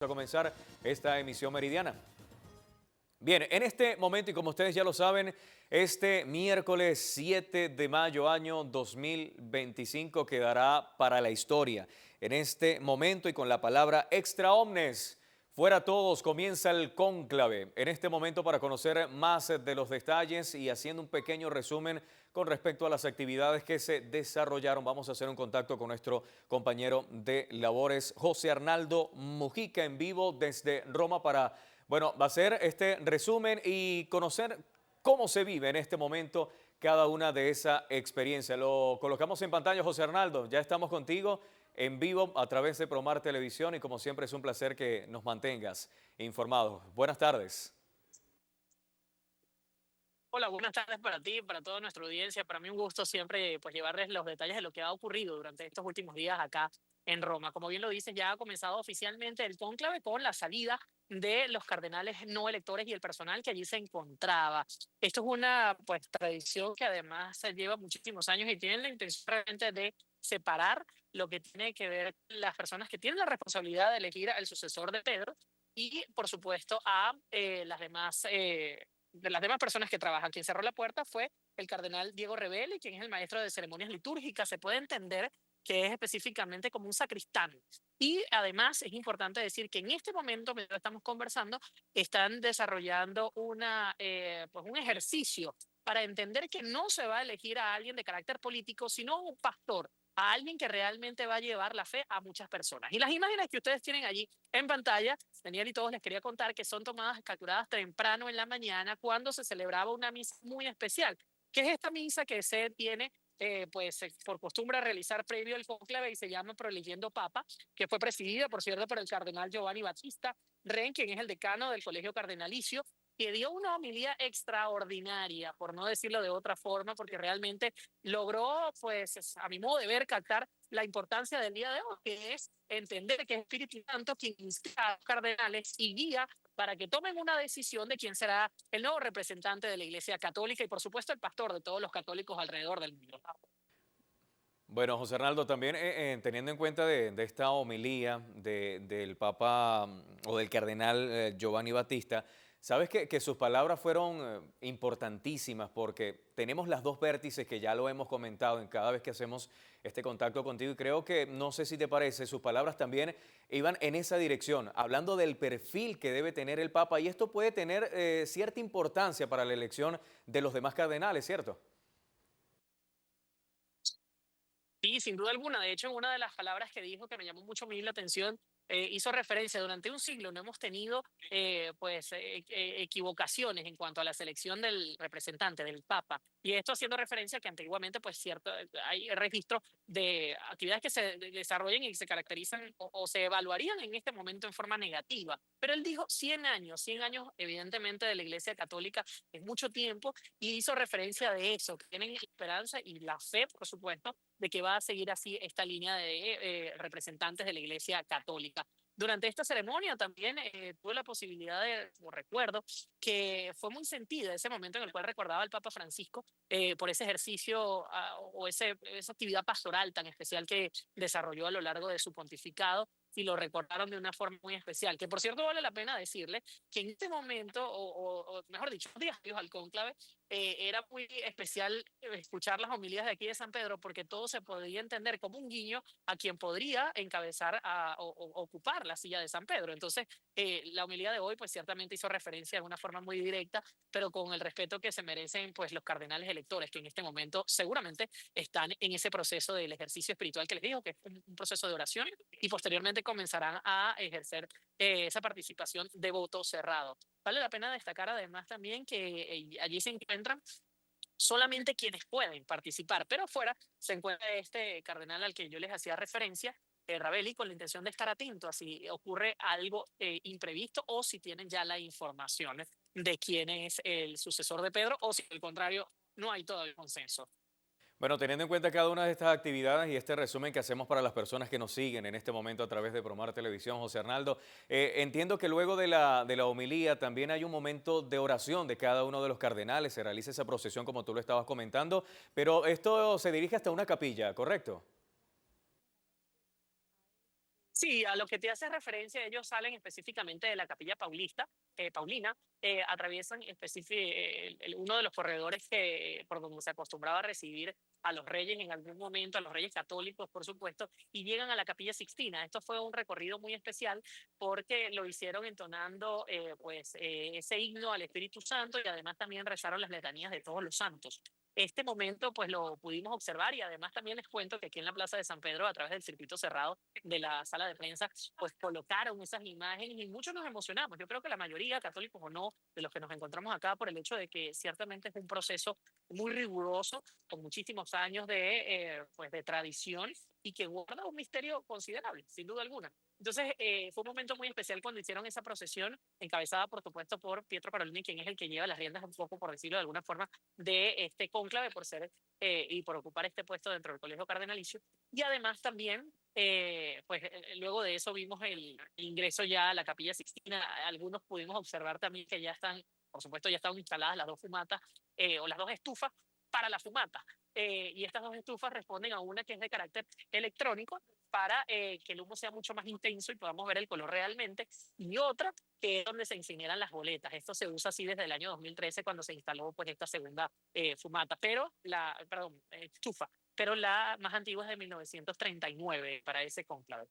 A comenzar esta emisión meridiana. Bien, en este momento y como ustedes ya lo saben, este miércoles 7 de mayo año 2025 quedará para la historia. En este momento y con la palabra extra omnes, fuera todos, comienza el cónclave. En este momento para conocer más de los detalles y haciendo un pequeño resumen con respecto a las actividades que se desarrollaron, vamos a hacer un contacto con nuestro compañero de labores, José Arnaldo Mujica, en vivo desde Roma para, bueno, va a ser este resumen y conocer cómo se vive en este momento cada una de esas experiencias. Lo colocamos en pantalla, José Arnaldo, ya estamos contigo en vivo a través de Promar Televisión y como siempre es un placer que nos mantengas informados. Buenas tardes. Hola, buenas tardes para ti, para toda nuestra audiencia. Para mí un gusto siempre pues llevarles los detalles de lo que ha ocurrido durante estos últimos días acá en Roma. Como bien lo dices, ya ha comenzado oficialmente el cónclave con la salida de los cardenales no electores y el personal que allí se encontraba. Esto es una pues tradición que además se lleva muchísimos años y tiene la intención realmente de separar lo que tiene que ver las personas que tienen la responsabilidad de elegir al sucesor de Pedro y, por supuesto, a las demás de las demás personas que trabajan. Quien cerró la puerta fue el cardenal Diego Rebelli, quien es el maestro de ceremonias litúrgicas. Se puede entender que es específicamente como un sacristán. Y además es importante decir que en este momento, mientras estamos conversando, están desarrollando pues un ejercicio para entender que no se va a elegir a alguien de carácter político, sino un pastor, a alguien que realmente va a llevar la fe a muchas personas. Y las imágenes que ustedes tienen allí en pantalla, Daniel y todos les quería contar que son tomadas, capturadas temprano en la mañana cuando se celebraba una misa muy especial, que es esta misa que se tiene por costumbre realizar previo al conclave y se llama Proeligiendo Papa, que fue presidida, por cierto, por el cardenal Giovanni Battista Ren, quien es el decano del Colegio Cardenalicio, que dio una homilía extraordinaria, por no decirlo de otra forma, porque realmente logró, pues, a mi modo de ver, captar la importancia del día de hoy, que es entender que es Espíritu Santo quien inspira a los cardenales y guía para que tomen una decisión de quién será el nuevo representante de la Iglesia Católica y, por supuesto, el pastor de todos los católicos alrededor del mundo. Bueno, José Arnaldo, también teniendo en cuenta de esta homilía del Papa o del Cardenal Giovanni Battista, sabes que sus palabras fueron importantísimas porque tenemos las dos vértices que ya lo hemos comentado en cada vez que hacemos este contacto contigo y creo que, no sé si te parece, sus palabras también iban en esa dirección, hablando del perfil que debe tener el Papa y esto puede tener cierta importancia para la elección de los demás cardenales, ¿cierto? Sí, sin duda alguna. De hecho, en una de las palabras que dijo que me llamó mucho a mí la atención, hizo referencia, durante un siglo no hemos tenido equivocaciones en cuanto a la selección del representante, del Papa. Y esto haciendo referencia a que antiguamente, pues cierto, hay registros de actividades que se desarrollan y se caracterizan o se evaluarían en este momento en forma negativa. Pero él dijo 100 años evidentemente de la Iglesia Católica es mucho tiempo y hizo referencia de eso, que tienen esperanza y la fe, por supuesto, de que va a seguir así esta línea de representantes de la Iglesia Católica. Durante esta ceremonia también tuve la posibilidad de, o recuerdo, que fue muy sentida ese momento en el cual recordaba al Papa Francisco por ese ejercicio esa actividad pastoral tan especial que desarrolló a lo largo de su pontificado y lo recordaron de una forma muy especial, que por cierto vale la pena decirle que en este momento, o mejor dicho, días al cónclave, era muy especial escuchar las homilías de aquí de San Pedro porque todo se podría entender como un guiño a quien podría encabezar o ocupar la silla de San Pedro. Entonces, la homilía de hoy pues ciertamente hizo referencia de una forma muy directa, pero con el respeto que se merecen pues los cardenales electores que en este momento seguramente están en ese proceso del ejercicio espiritual que les digo, que es un proceso de oración y posteriormente comenzarán a ejercer esa participación de voto cerrado. Vale la pena destacar además también que allí se encuentran solamente quienes pueden participar, pero afuera se encuentra este cardenal al que yo les hacía referencia, Ravelli, con la intención de estar atento a si ocurre algo imprevisto o si tienen ya la información de quién es el sucesor de Pedro o si al contrario no hay todo el consenso. Bueno, teniendo en cuenta cada una de estas actividades y este resumen que hacemos para las personas que nos siguen en este momento a través de Promar Televisión, José Arnaldo, entiendo que luego de la homilía también hay un momento de oración de cada uno de los cardenales, se realiza esa procesión como tú lo estabas comentando, pero esto se dirige hasta una capilla, ¿correcto? Sí, a lo que te hace referencia, ellos salen específicamente de la Capilla Paulina, atraviesan uno de los corredores por donde se acostumbraba a recibir a los reyes en algún momento, a los reyes católicos, por supuesto, y llegan a la Capilla Sixtina. Esto fue un recorrido muy especial porque lo hicieron entonando ese himno al Espíritu Santo y además también rezaron las letanías de todos los santos. Este momento pues lo pudimos observar y además también les cuento que aquí en la Plaza de San Pedro, a través del circuito cerrado de la sala de prensa, pues colocaron esas imágenes y muchos nos emocionamos. Yo creo que la mayoría, católicos o no, de los que nos encontramos acá, por el hecho de que ciertamente es un proceso muy riguroso, con muchísimos años de tradición y que guarda un misterio considerable, sin duda alguna. Entonces, fue un momento muy especial cuando hicieron esa procesión, encabezada, por supuesto, por Pietro Parolini, quien es el que lleva las riendas un poco, por decirlo de alguna forma, de este cónclave por ser y por ocupar este puesto dentro del Colegio Cardenalicio. Y además también luego de eso vimos el ingreso ya a la Capilla Sixtina. Algunos pudimos observar también que ya están, por supuesto, ya están instaladas las dos fumatas o las dos estufas para la fumata. Y estas dos estufas responden a una que es de carácter electrónico para que el humo sea mucho más intenso y podamos ver el color realmente, y otra que es donde se incineran las boletas. Esto se usa así desde el año 2013 cuando se instaló pues esta segunda fumata, estufa, pero la más antigua es de 1939 para ese cónclave.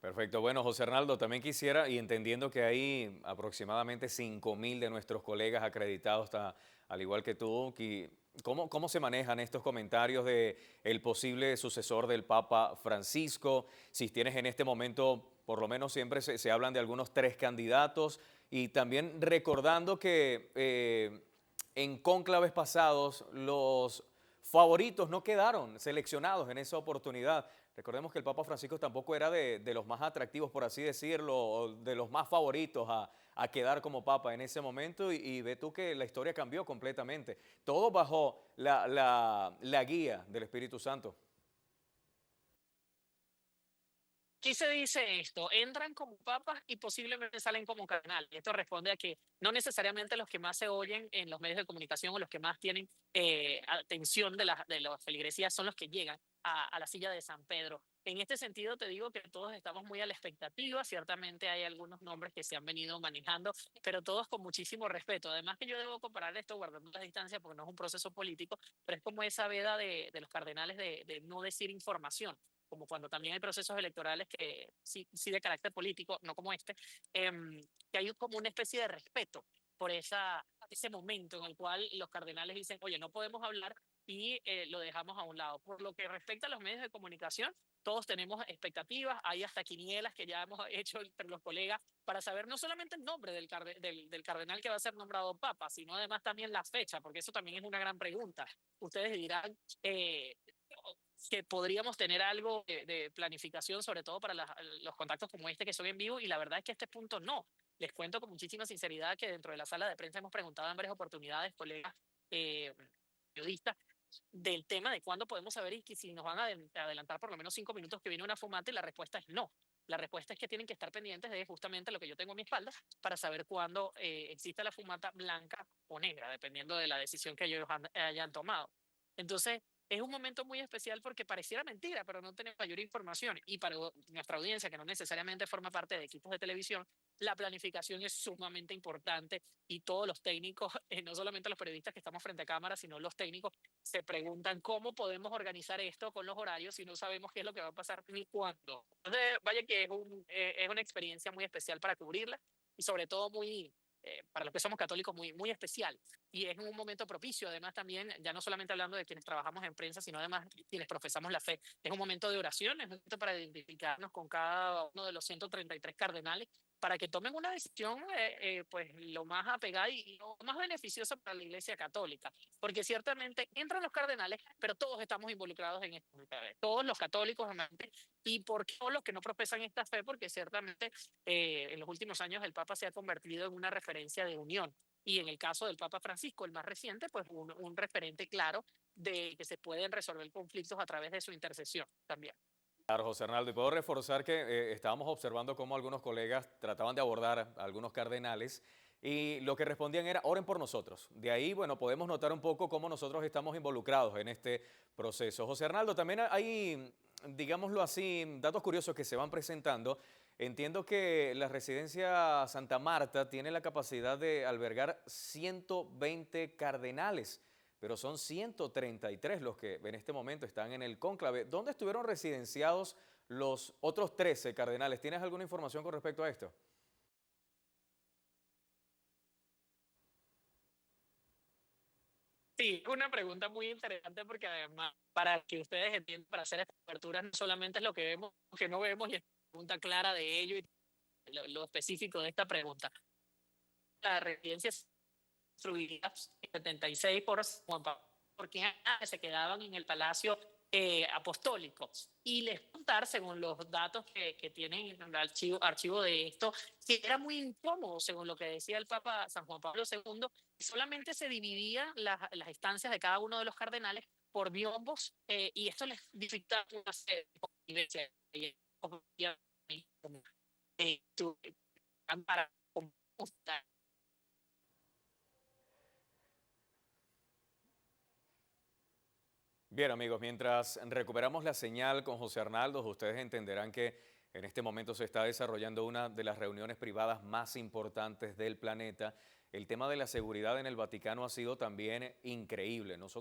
Perfecto. Bueno, José Arnaldo, también quisiera, y entendiendo que hay aproximadamente 5.000 de nuestros colegas acreditados, al igual que tú, ¿cómo se manejan estos comentarios de el posible sucesor del Papa Francisco? Si tienes en este momento, por lo menos siempre se hablan de algunos 3 candidatos, y también recordando que en cónclaves pasados los favoritos no quedaron seleccionados en esa oportunidad. Recordemos que el Papa Francisco tampoco era de los más atractivos, por así decirlo, o de los más favoritos a quedar como Papa en ese momento, y ve tú que la historia cambió completamente. Todo bajo la guía del Espíritu Santo. Aquí se dice esto: entran como papas y posiblemente salen como cardenales. Esto responde a que no necesariamente los que más se oyen en los medios de comunicación o los que más tienen atención de las feligresías son los que llegan a la silla de San Pedro. En este sentido, te digo que todos estamos muy a la expectativa. Ciertamente hay algunos nombres que se han venido manejando, pero todos con muchísimo respeto. Además que yo debo comparar esto guardando la distancia porque no es un proceso político, pero es como esa veda de los cardenales de no decir información, como cuando también hay procesos electorales que sí de carácter político, no como este, que hay como una especie de respeto por ese momento en el cual los cardenales dicen, oye, no podemos hablar, y lo dejamos a un lado. Por lo que respecta a los medios de comunicación, todos tenemos expectativas, hay hasta quinielas que ya hemos hecho entre los colegas para saber no solamente el nombre del cardenal que va a ser nombrado papa, sino además también la fecha, porque eso también es una gran pregunta. Ustedes dirán, que podríamos tener algo de planificación, sobre todo para los contactos como este que son en vivo, y la verdad es que a este punto no. Les cuento con muchísima sinceridad que dentro de la sala de prensa hemos preguntado en varias oportunidades, colegas eh, periodistas, del tema de cuándo podemos saber y que si nos van a adelantar por lo menos 5 minutos que viene una fumata, y la respuesta es no. La respuesta es que tienen que estar pendientes de justamente lo que yo tengo a mi espalda para saber cuándo existe la fumata blanca o negra, dependiendo de la decisión que ellos hayan tomado. Entonces, es un momento muy especial porque pareciera mentira, pero no tenemos mayor información. Y para nuestra audiencia, que no necesariamente forma parte de equipos de televisión, la planificación es sumamente importante, y todos los técnicos, no solamente los periodistas que estamos frente a cámara, sino los técnicos, se preguntan cómo podemos organizar esto con los horarios si no sabemos qué es lo que va a pasar ni cuándo. Entonces, vaya que es una experiencia muy especial para cubrirla, y sobre todo muy, para los que somos católicos, muy, muy especial. Y es un momento propicio, además también, ya no solamente hablando de quienes trabajamos en prensa, sino además quienes profesamos la fe. Es un momento de oración, es un momento para identificarnos con cada uno de los 133 cardenales, para que tomen una decisión pues lo más apegada y lo más beneficiosa para la Iglesia Católica. Porque ciertamente entran los cardenales, pero todos estamos involucrados en esto. Todos los católicos, realmente, y por todos los que no profesan esta fe, porque ciertamente en los últimos años el Papa se ha convertido en una referencia de unión. Y en el caso del Papa Francisco, el más reciente, pues un referente claro de que se pueden resolver conflictos a través de su intercesión también. Claro, José Arnaldo, y puedo reforzar que estábamos observando cómo algunos colegas trataban de abordar a algunos cardenales, y lo que respondían era: oren por nosotros. De ahí, bueno, podemos notar un poco cómo nosotros estamos involucrados en este proceso. José Arnaldo, también hay digámoslo así, datos curiosos que se van presentando. Entiendo que la residencia Santa Marta tiene la capacidad de albergar 120 cardenales, pero son 133 los que en este momento están en el cónclave. ¿Dónde estuvieron residenciados los otros 13 cardenales? ¿Tienes alguna información con respecto a esto? Sí, es una pregunta muy interesante porque además, para que ustedes entiendan, para hacer estas coberturas no solamente es lo que vemos, lo que no vemos y es una pregunta clara de ello y lo específico de esta pregunta. La residencia se construiría 76 por Juan Pablo, porque se quedaban en el Palacio Apostólico. Y les contar, según los datos que tienen en el archivo de esto, que era muy incómodo, según lo que decía el Papa San Juan Pablo II, solamente se dividía las estancias de cada uno de los cardenales por biombos y esto les dificultaba una serie de convivencia. Eh, tu- para Bien, amigos, mientras recuperamos la señal con José Arnaldo, ustedes entenderán que en este momento se está desarrollando una de las reuniones privadas más importantes del planeta. El tema de la seguridad en el Vaticano ha sido también increíble. Nosotros